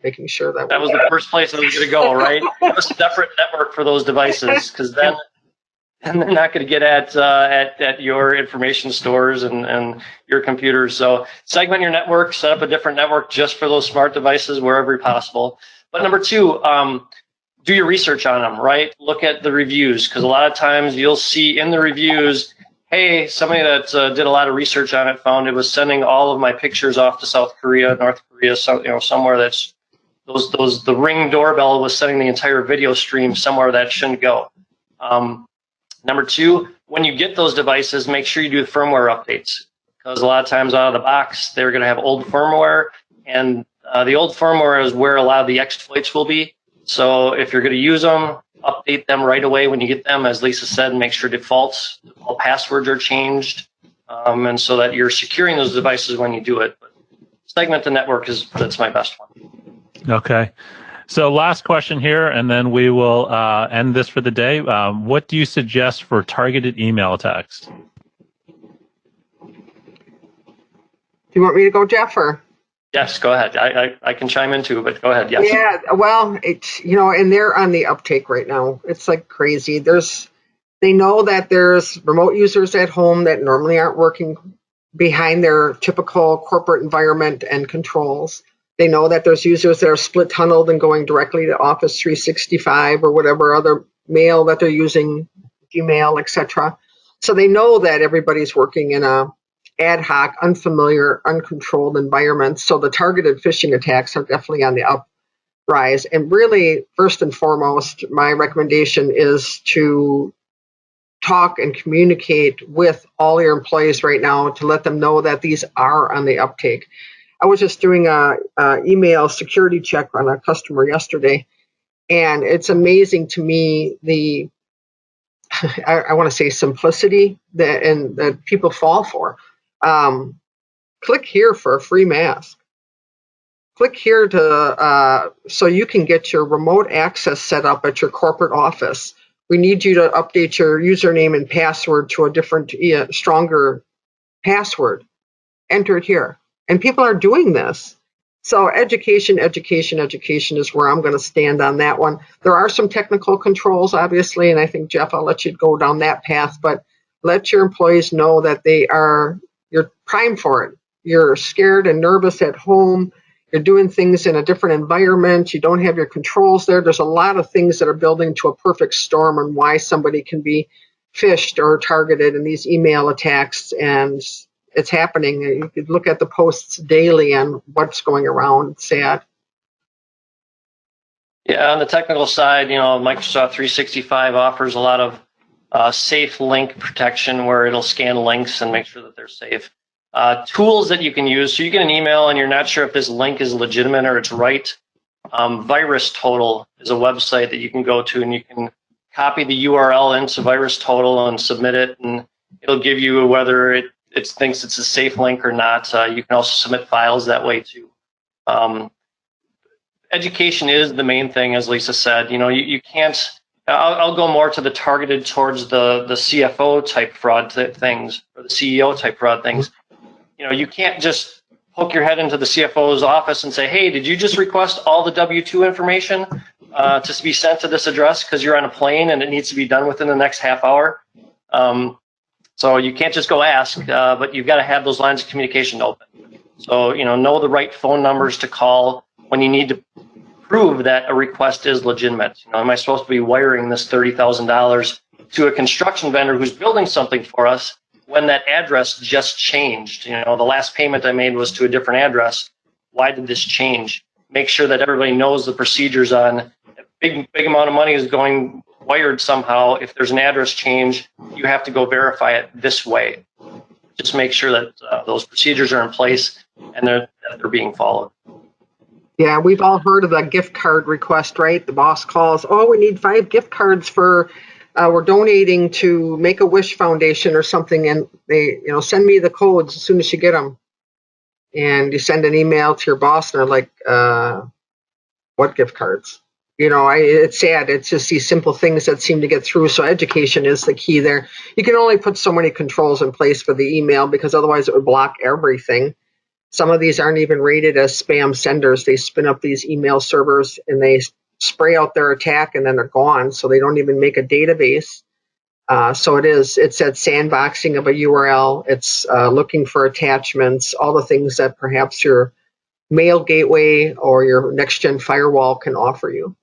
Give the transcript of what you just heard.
making sure that was the first place I was going to go, right? Have a separate network for those devices, because then they're not going to get at your information stores and your computers. So segment your network, set up a different network just for those smart devices wherever possible. But number two, do your research on them, right? Look at the reviews, because a lot of times you'll see in the reviews, hey, somebody that did a lot of research on it found it was sending all of my pictures off to South Korea, North Korea, somewhere that's the Ring doorbell was sending the entire video stream somewhere that shouldn't go. Number two, when you get those devices, make sure you do firmware updates, because a lot of times out of the box they're going to have old firmware, and the old firmware is where a lot of the exploits will be. So if you're going to use them, update them right away when you get them. As Lisa said, make sure default passwords are changed, and so that you're securing those devices when you do it. But segment the network that's my best one. Okay. So last question here, and then we will end this for the day. What do you suggest for targeted email attacks? Do you want me to go, Jeff, or? Yes, go ahead. I can chime in too, but go ahead. Yes. Yeah, well, it's, and they're on the uptake right now. It's like crazy. They know that there's remote users at home that normally aren't working behind their typical corporate environment and controls. They know that there's users that are split tunneled and going directly to Office 365 or whatever other mail that they're using, Gmail, etc. So they know that everybody's working in a ad hoc, unfamiliar, uncontrolled environment. So the targeted phishing attacks are definitely on the uprise. And really, first and foremost, my recommendation is to talk and communicate with all your employees right now to let them know that these are on the uptake. I was just doing a email security check on a customer yesterday, and it's amazing to me the I want to say simplicity that people fall for. Click here for a free mask. Click here to so you can get your remote access set up at your corporate office. We need you to update your username and password to a different, stronger password. Enter it here. And people are doing this. So education is where I'm going to stand on that one. There are some technical controls, obviously, and I think, Jeff, I'll let you go down that path, but let your employees know that you're primed for it. You're scared and nervous at home. You're doing things in a different environment. You don't have your controls there. There's a lot of things that are building to a perfect storm on why somebody can be phished or targeted in these email attacks, and it's happening. You could look at the posts daily on what's going around. It's sad. Yeah, on the technical side, Microsoft 365 offers a lot of safe link protection where it'll scan links and make sure that they're safe. Tools that you can use. So you get an email and you're not sure if this link is legitimate or it's right. VirusTotal is a website that you can go to, and you can copy the URL into VirusTotal and submit it, and it'll give you whether it thinks it's a safe link or not. You can also submit files that way too. Education is the main thing, as Lisa said. You can't. I'll go more to the targeted towards the CFO type fraud things, or the CEO type fraud things. You can't just poke your head into the CFO's office and say, hey, did you just request all the W-2 information to be sent to this address because you're on a plane and it needs to be done within the next half hour? So you can't just go ask, but you've got to have those lines of communication open. So, know the right phone numbers to call when you need to prove that a request is legitimate. Am I supposed to be wiring this $30,000 to a construction vendor who's building something for us when that address just changed? The last payment I made was to a different address. Why did this change? Make sure that everybody knows the procedures on a big amount of money is going wired somehow. If there's an address change, you have to go verify it this way. Just make sure that those procedures are in place and that they're being followed. Yeah, we've all heard of the gift card request, right? The boss calls, we need 5 gift cards for, we're donating to Make-A-Wish Foundation or something, and they, send me the codes as soon as you get them. And you send an email to your boss, and they're like, what gift cards? It's sad. It's just these simple things that seem to get through. So education is the key there. You can only put so many controls in place for the email because otherwise it would block everything. Some of these aren't even rated as spam senders. They spin up these email servers and they spray out their attack and then they're gone. So they don't even make a database. So it's that sandboxing of a URL. It's looking for attachments, all the things that perhaps your mail gateway or your next-gen firewall can offer you.